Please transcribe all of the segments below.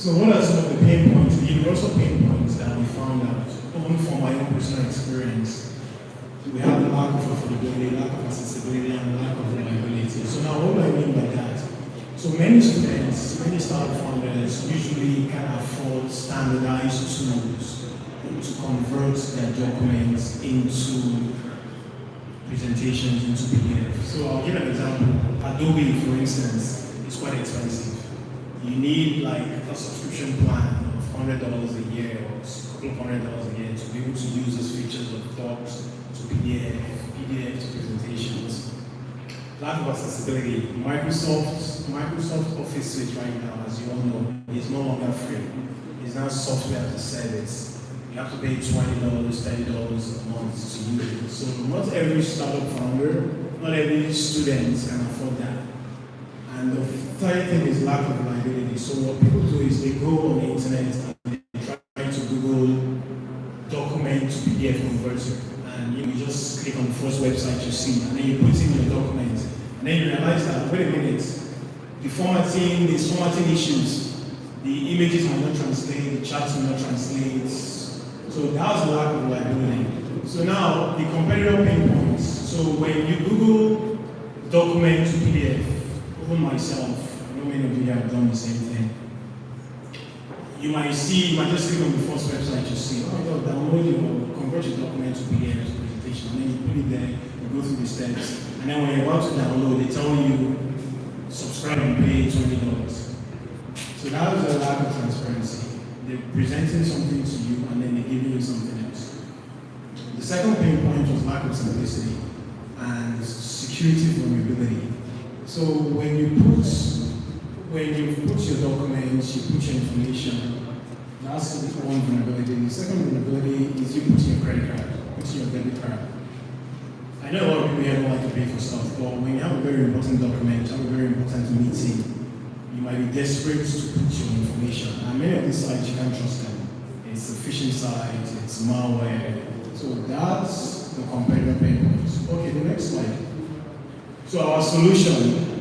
So what are some of the pain points, the universal pain points that we found out, even from my own personal experience? We have the lack of affordability, lack of accessibility, and lack of reliability. So now what do I mean by that? So many students, many startup founders usually can afford standardized tools to convert their documents into presentations, into PDF. So I'll give an example. Adobe, for instance, is quite expensive. You need like a subscription plan of $100 a year or a couple of $100 a year to be able to use those features of docs to PDF to presentations. Lack of accessibility. Microsoft Office Suite right now, as you all know, is no longer free. It's now software as a service. You have to pay $20, $30 a month to use it. So not every startup founder, not every student can afford that. And the third thing is lack of reliability. So what people do is they go on the internet and they try to Google document to PDF converter. And you just click on the first website you see, and then you put in your document. And then you realize that, wait a minute, there's formatting issues. The images might not translate, the charts will not translate. So that's a lack of reliability. So now, the competitor pain points. So when you Google document to PDF, even myself, I know many of you have done the same thing. You might just click on the first website you see, oh my God, download your, convert your document to PDF to presentation, and then you put it there, you go through the steps, and then when you're about to download, they tell you, subscribe and pay $20. So that was a lack of transparency. They're presenting something to you, and then they're giving you something else. The second pain point was lack of simplicity and security vulnerability. So when you put your documents, you put your information, that's one vulnerability. The second vulnerability is you put in your credit card, put in your debit card. I know a lot of people here don't like to pay for stuff, but when you have a very important document, you have a very important meeting, you might be desperate to put your information. And many of these sites, you can't trust them. It's a phishing site, it's malware. So that's the competitor pain points. Okay, the next slide. So our solution,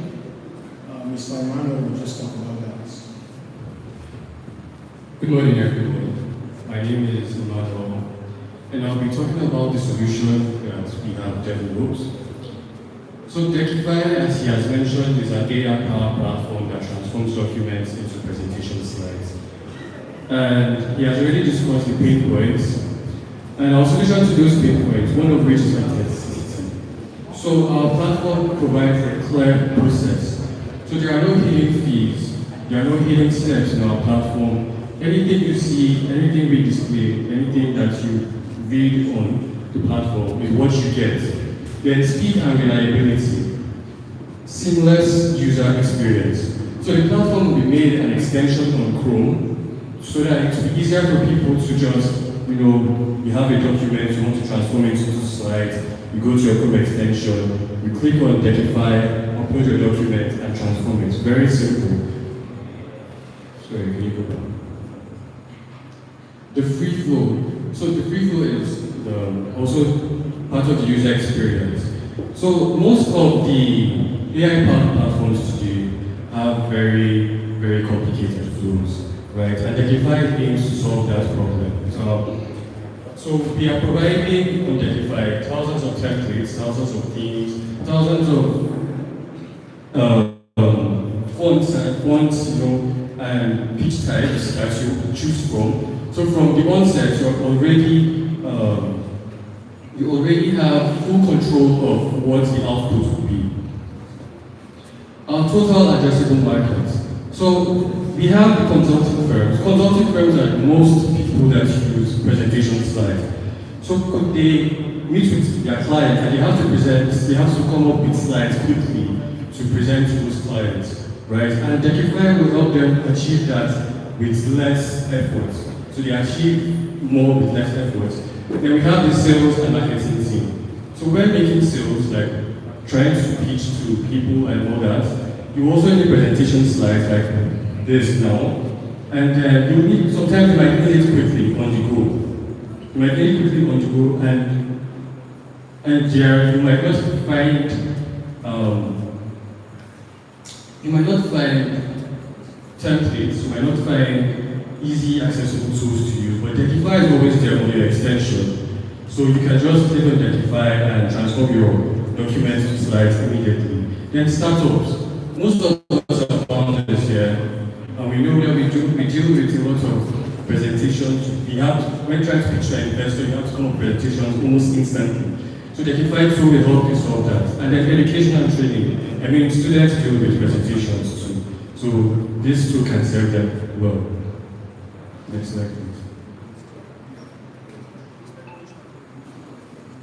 Mr. Emmanuel will just talk about that. Good morning, everyone. My name is Emmanuel, and I'll be talking about the solution that we have developed. So Techify, as he has mentioned, is an AI-powered platform that transforms documents into presentation slides. And he has already discussed the pain points. And our solution to those pain points, one of which is authenticity. So our platform provides a clear process. So there are no hidden fees, there are no hidden steps in our platform. Anything you see, anything we display, anything that you read on the platform is what you get. Then speed and reliability, seamless user experience. So the platform will be made an extension on Chrome so that it will be easier for people to just, you have a document, you want to transform it into slides, you go to your Chrome extension, you click on Techify, upload your document and transform it. Very simple. Sorry, can you go back? The free flow. So the free flow is also part of the user experience. So most of the AI-powered platforms today have very, very complicated flows, right? And Techify aims to solve that problem. So we are providing on Techify thousands of templates, thousands of themes, thousands of fonts, and pitch types that you choose from. So from the onset, you already have full control of what the output will be. Our total addressable market. So we have the consulting firms. Consulting firms are most people that use presentation slides. So could they meet with their clients and they have to come up with slides quickly to present to those clients, right? And Techify will help them achieve that with less effort. So they achieve more with less effort. Then we have the sales and marketing team. So when making sales, like trying to pitch to people and all that, you also need presentation slides like this now. And sometimes you might need it quickly on the go. You might need it quickly on the go, and there you might not find templates, you might not find easy accessible tools to use, but Techify is always there on your extension. So you can just click on Techify and transform your documents to slides immediately. Then startups. Most of us are founders here, and we know that we deal with a lot of presentations. When trying to pitch an investor, you have to come up with presentations almost instantly. So Techify tool will help you solve that. And then education and training. I mean, students deal with presentations too. So this tool can serve them well. Next slide, please.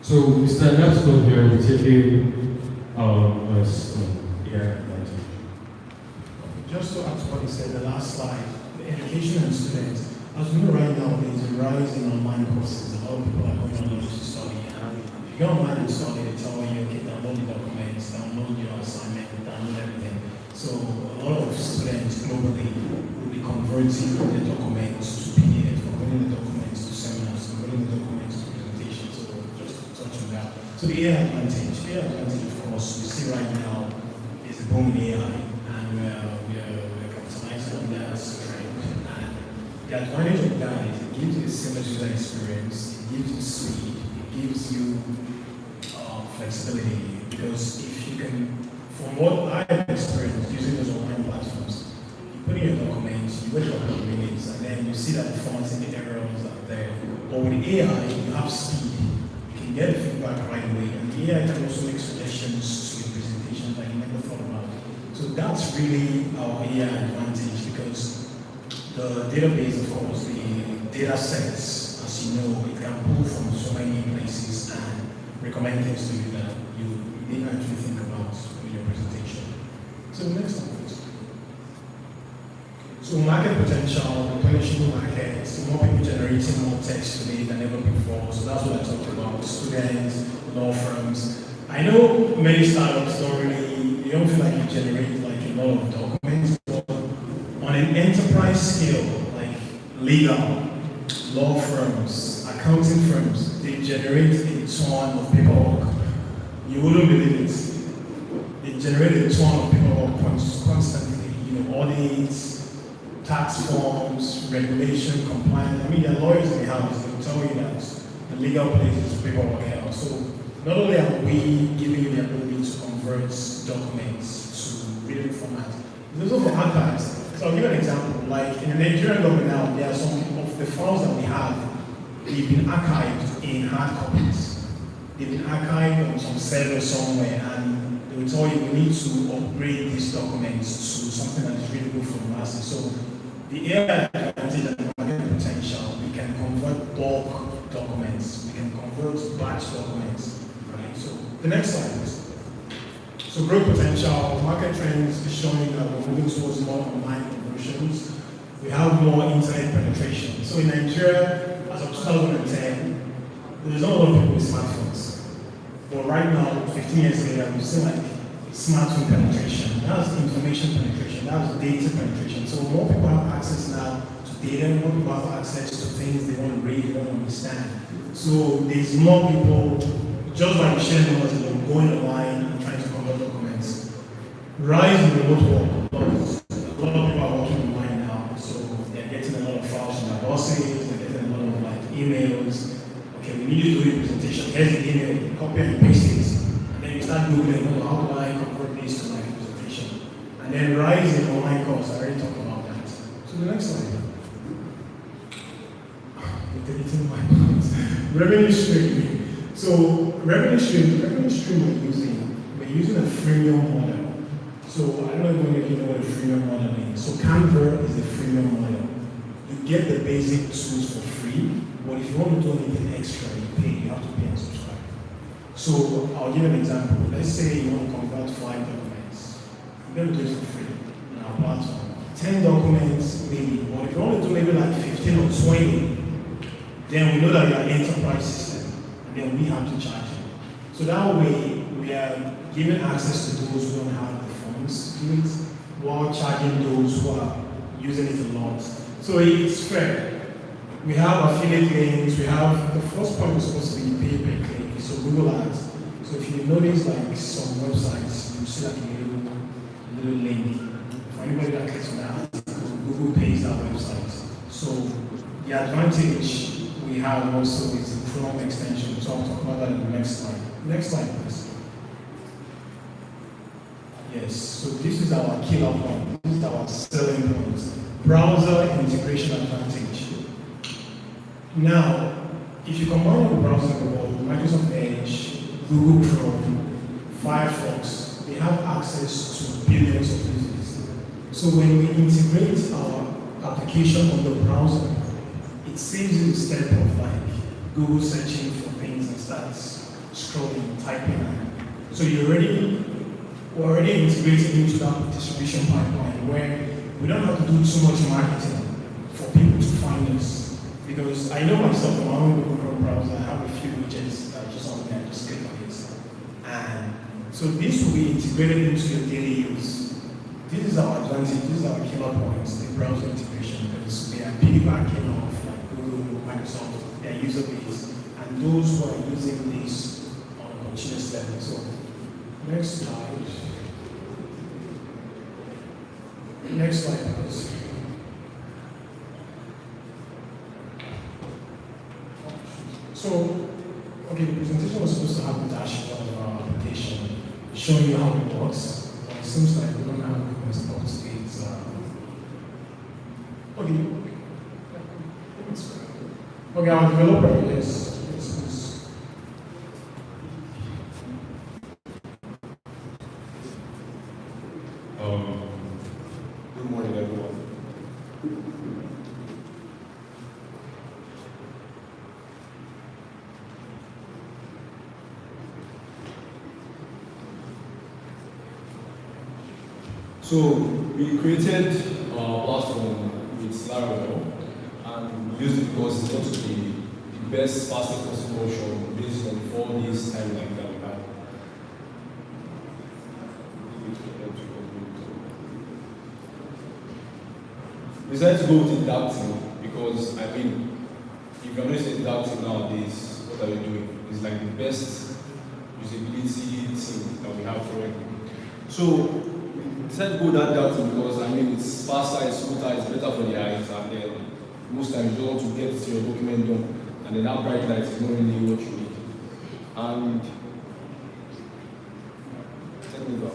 So Mr. Napston here will be taking us here. Just to add to what he said, the last slide, the education and students. As we know right now, there is a rise in online courses. A lot of people are going online to study. And if you go online and study, they tell you, okay, download the documents, download your assignment, download everything. So a lot of students globally will be converting the documents to PDF, converting the documents to seminars, converting the documents to presentations. So just to touch on that. So the AI advantage, of course, we see right now is a boom in AI, and we're capitalizing on that trend. And the advantage of that is it gives you a seamless user experience, it gives you speed, it gives you flexibility. Because if you can, from what I have experienced using those online platforms, you put in your documents, you wait for a couple of minutes, and then you see that the fonts and the errors are there. But with AI, you have speed. You can get feedback right away, and the AI can also make suggestions to your presentation that you never thought about. So that's really our AI advantage, because the database, of course, the data sets, as you know, it can pull from so many places and recommend things to you that you didn't actually think about in your presentation. So the next one, please. So market potential, replenishing market, so more people generating more text today than ever before. So that's what I talked about, students, law firms. I know many startups they don't feel like you generate like a lot of documents, but on an enterprise scale, like legal, law firms, accounting firms, they generate a ton of paperwork. You wouldn't believe it. They generate a ton of paperwork constantly. Audits, tax forms, regulation, compliance. I mean, there are lawyers in the house. They'll tell you that the legal place is paperwork hell. So not only are we giving you the ability to convert documents to readable format, there's also for archives. So I'll give an example. Like in the Nigerian government now, there are some of the files that we have, they've been archived in hard copies. They've been archived on some server somewhere, and they will tell you we need to upgrade these documents to something that is readable for the masses. So the AI advantage and market potential, we can convert bulk documents, we can convert batch documents, right? So the next slide, please. So growth potential, market trends is showing that we're moving towards more online conversions. We have more internet penetration. So in Nigeria, as of 2010, there's not a lot of people with smartphones. But right now, 15 years later, we see like smartphone penetration. That's information penetration. That's data penetration. So more people have access now to data, more people have access to things they want to read, they want to understand. So there's more people, just like sharing numbers, going online and trying to convert documents. Rise in remote work. A lot of people are working online now, so they're getting a lot of files from their bosses, they're getting a lot of like emails. Okay, we need you to do a presentation. Here's the email, copy and paste it. And then you start Googling, how do I convert this to my presentation? And then rise in online course, I already talked about that. So the next slide. Revenue stream. So revenue stream we're using a freemium model. So I don't know if you know what a freemium model is. So Canva is a freemium model. You get the basic tools for free, but if you want to do anything extra, you pay. You have to pay and subscribe. So I'll give an example. Let's say you want to convert 5 documents. You're going to do it for free on our platform. 10 documents maybe, but if you want to do maybe like 15 or 20, then we know that you're an enterprise system, and then we have to charge you. So that way, we are giving access to those who don't have the funds to do it, while charging those who are using it a lot. So it's fair. We have affiliate links, we have, the first point is supposed to be pay per click, so Google Ads. So if you notice like some websites, you see like a little link. For anybody that clicks on that, Google pays our website. So the advantage we have also is the Chrome extension. So I'll talk about that in the next slide. Next slide, please. Yes, so this is our killer point. This is our selling point. Browser integration advantage. Now, if you combine all the browsers in the world, Microsoft Edge, Google Chrome, Firefox, they have access to billions of users. So when we integrate our application on the browser, it saves you the step of like Google searching for things and starts scrolling, typing. So we're already integrated into that distribution pipeline where we don't have to do too much marketing for people to find us. Because I know myself, in my own Google Chrome browser, I have a few widgets that are just on there, just click on it. And so this will be integrated into your daily use. This is our advantage, this is our killer points, the browser integration, because we are piggybacking off like Google, Microsoft, their user base, and those who are using this on a continuous level. So, next slide. Next slide, please. So, okay, the presentation was supposed to have a dashboard of our application, showing you how it works. But it seems like we don't have the most up-to-date. Okay, our developer, yes, please. Good morning, everyone. So we created our platform with Laravel and we used it because it's going to be the best, fastest possible option based on 4 days timeline that we have. We decided to go with adapting because if you're not using adapting nowadays, what are you doing? It's like the best usability thing that we have currently. So decided to go that adapting because it's faster, it's smoother, it's better for the eyes, and then most times you don't want to get your document done, and then that bright light is not really what you need. And technical.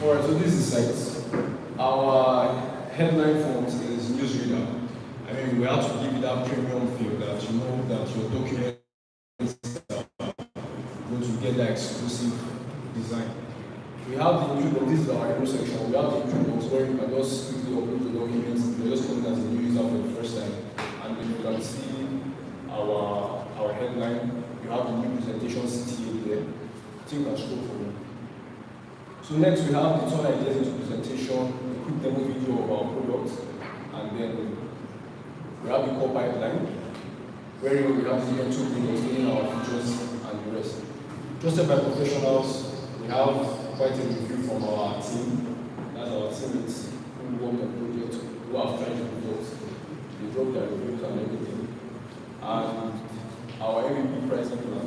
Alright, so this is site. Our headline font is newsreader. We have to give it that premium feel that you know that your document is going to get that exclusive design. We have the intro box, this is our hero section. We have the intro box where you can just quickly open the documents. You're just coming as a new user for the first time. And then you can see our headline. You have the new presentation CTA there. I think you can scroll for me. So next we have the turn ideas into presentation, a quick demo video of our product, and then we have the core pipeline, where we have the two videos explaining our features and the rest. Trusted by professionals, we have quite a review from our team. That's our teammates who work on the project, who have tried the product. They drop their reviews and everything. And our MVP pricing plan.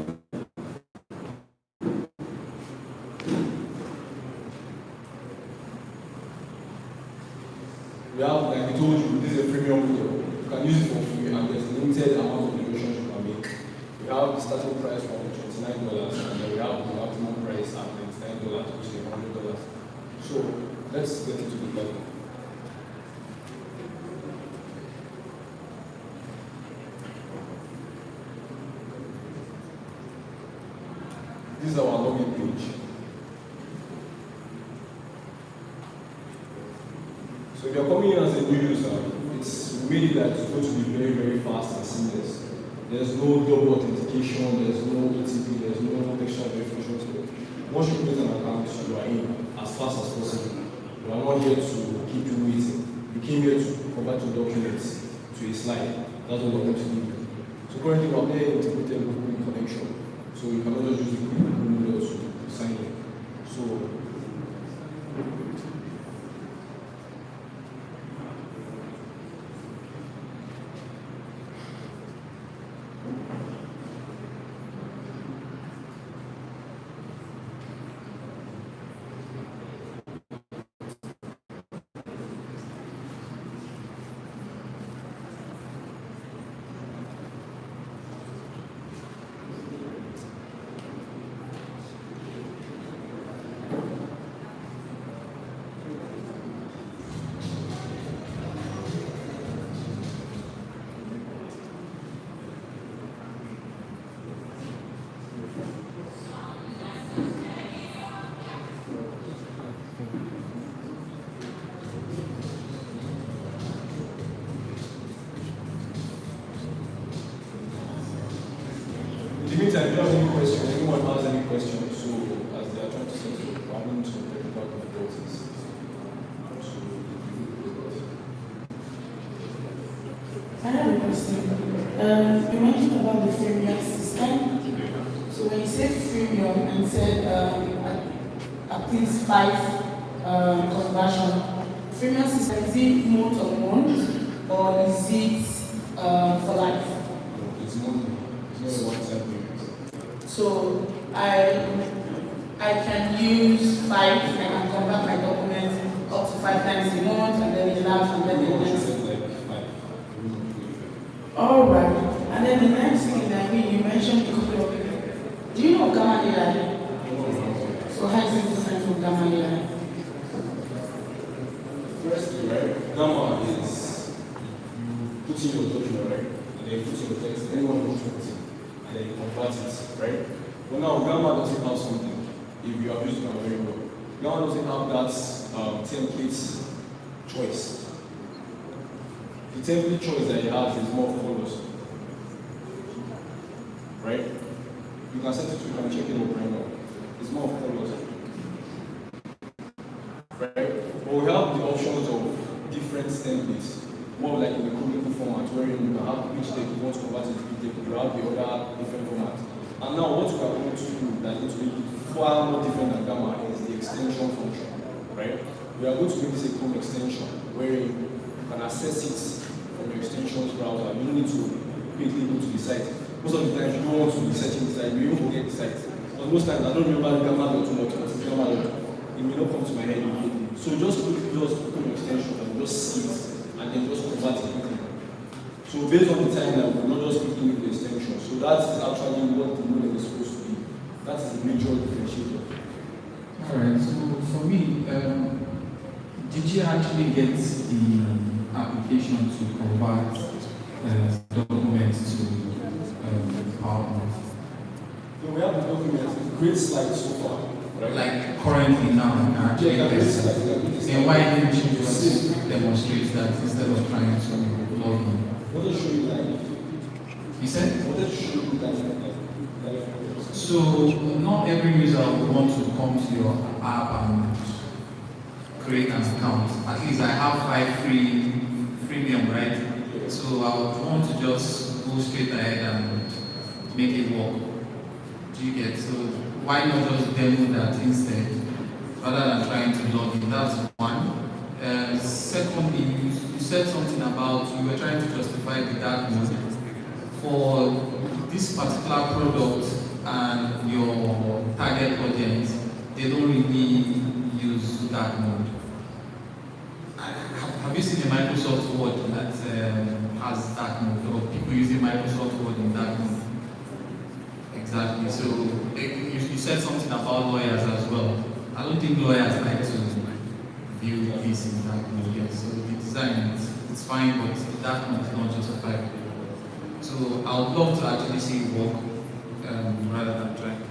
We have, like we told you, this is a premium video. You can use it for free and there's a limited amount of innovations you can make. We have the starting price from $29 and then we have the maximum price at $99, which is $100. So let's get into the level. This is our login page. So if you're coming in as a new user, it's made it that it's going to be very, very fast and seamless. There's no double authentication, there's no OTP, there's no extra verification step. Once you create an account, you are in as fast as possible. We are not here to keep you waiting. We came here to provide your documents to a slide, That's what we're going to give you. So currently we're not integrated with Google connection. So you cannot just use the Google model to sign in. So in the meantime, if you have any question, anyone has any questions, so as they are trying to settle problem to technical difficulties. I have a question. You mentioned about the freemium system. So when you say freemium and said at least 5 conversion, freemium system, is it month on month or is it for life? It's monthly. It's not a one-time payment. So I can use 5, I can convert my documents up to 5 times a month and then it lasts and then it next. All right. And then the next thing that you mentioned a couple of people. Do you know Gamma AI? So how is it different from Gamma AI? Firstly, right, Gamma is you put in your document, right, and then you put in your text, anyone can put it, and then you convert it, right? But now Gamma doesn't have something, if you have used Gamma very well. Gamma doesn't have that template choice. The template choice that it has is more colors, right? You can set it to, you can check it out right now. It's more colors, right? But we have the options of different templates, more like in the chronicle format, where you can have each text you want to convert it to text, you have the other different formats. And now what we are going to do that is going to make it far more different than Gamma is the extension function, right? We are going to make this a Chrome extension where you can access it from your extensions browser. You don't need to quickly go to the site. Most of the times you don't want to be searching the site, you even forget the site. But most times I don't remember Gamma too much, it may not come to my head immediately. So just quickly just open your extension and just see it and then just convert it quickly. So based on the timeline, we'll not just quickly make the extension. So that is actually what the model is supposed to be. That is the major differentiator. Alright, so for me, did you actually get the application to convert documents to PowerPoint? So we have the documents, great slides so far. Right? Like currently now, then why didn't you just demonstrate that instead of trying to log in? What does show you like? You said? What does show you like? So not every user will want to come to your app and create an account. At least I have 5 freemium, right? So I would want to just go straight ahead and make it work. Do you get? So why not just demo that instead, rather than trying to log in? That's one. Secondly, you said something about you were trying to justify the dark mode for this particular product and your target audience. They don't really use dark mode. Have you seen a Microsoft Word that has dark mode, or people using Microsoft Word in dark mode? Exactly. So you said something about lawyers as well. I don't think lawyers like to view this in dark mode yet. So the design it's fine, but the dark mode is not justified. So I would love to actually see it work rather than trying.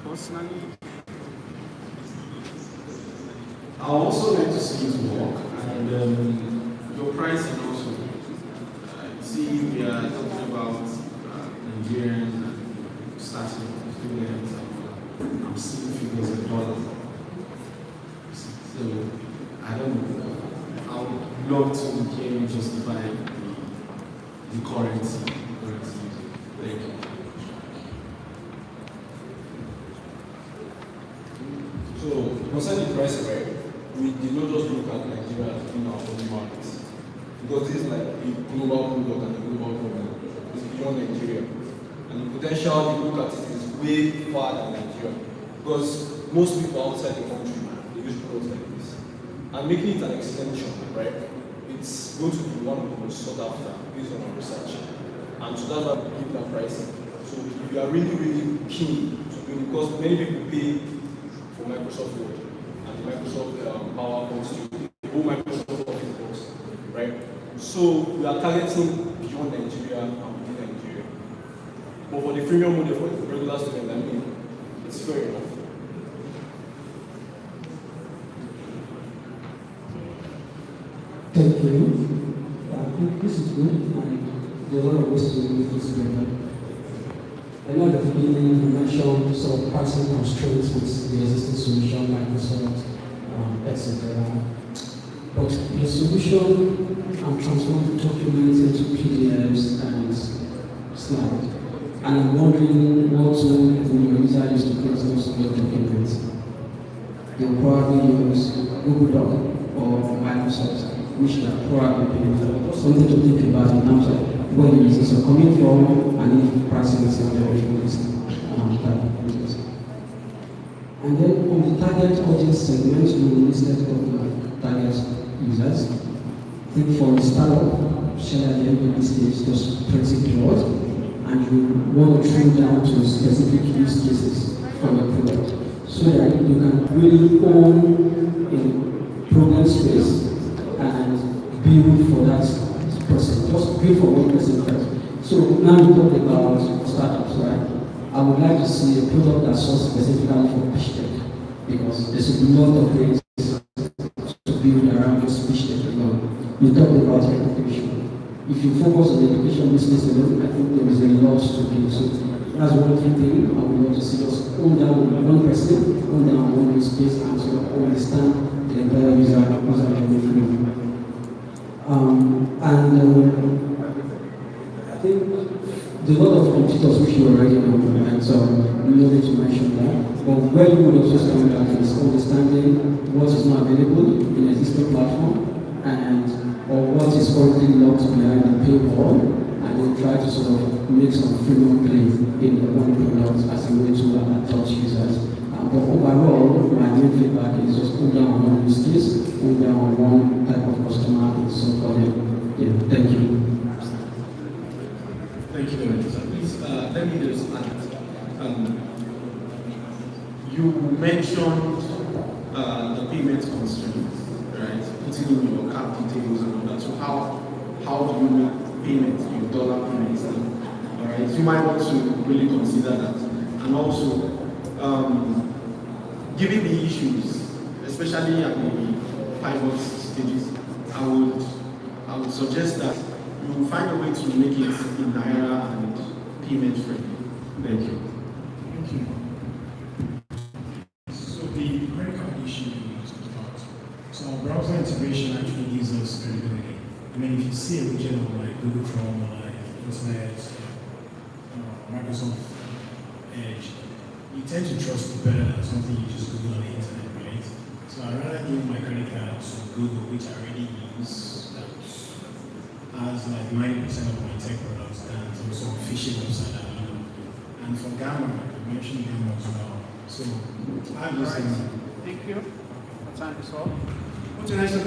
Personally, I also like to see it work, and your pricing also. See, we are talking about Nigerian starting students. I'm seeing figures in dollars. So I don't know. love to hear you justify the currency. Thank you. So, concerning the price, right, we did not just look at Nigeria as being our only market. Because this is like a global product and a global problem. It's beyond Nigeria. And the potential, if you look at it, is way far than Nigeria. Because most people outside the country, they use products like this. And making it an extension, right, it's going to be one of the most sought after based on our research. And so that's why we give that pricing. So if you are really, really keen to do it, because many people pay for Microsoft Word and the Microsoft PowerPoint Studio, the whole Microsoft Office box, right? So we are targeting beyond Nigeria and within Nigeria. But for the freemium model for the regular student, I mean, it's fair enough. Thank you. I think this is good, and there are a lot of ways to make this better. I know at the beginning you mentioned some pricing constraints with the existing solution, Microsoft, etc. But the solution transforms documents into PDFs and slides. And I'm wondering what tool the user use to create those documents. They'll probably use Google Doc or Microsoft, which they are probably paying for. Something to think about in terms of where the users are coming from and if pricing is in their And then on the target audience segment, you listed the target users. I think for a startup, share at the end of this stage just pretty broad, and you want to trim down to specific use cases for your product so that you can really own a problem space and build for that person. Just build for one person first. So now we talk about startups, right? I would like to see a product that's so specifically for pitch deck, because there's a lot of ways to build around this pitch deck alone. You talk about education. If you focus on the education business alone, I think there is a lot to do. So that's one key thing I would want to see us own down one person, own down one use case, and so understand the entire user journey. I think there are a lot of competitors which you already know, and so no need to mention that. But where you would also stand out is understanding what is not available in existing platform and or what is currently locked behind the paywall, and then try to sort of make some freedom play in the one product as a way to touch users. But overall, my main feedback is just put down on one use case, put down on one type of customer, and so for them. Yeah, thank you. Thank you very much. Please, let me just add. You mentioned the payment constraint, right? Putting in your card details and all that. So how do you make payment, your dollar payments? All right. You might want to really consider that, and also given the issues, especially at the pivot stages, I would suggest that you find a way to make it in Naira and payment friendly. Thank you. Thank you. So the credit card issue you talked about. So our browser integration actually gives us credibility. I mean, if you see a region of like Google Chrome or like Internet, Microsoft Edge, you tend to trust it better than something you just Google on the internet, right? So I'd rather give my credit card to Google, which I already use, that has like 90% of my tech products, and some phishing website that I know. And for Gamma, you mentioned Gamma as well. So I'm using. Thank you. Time is up. Muchas gracias,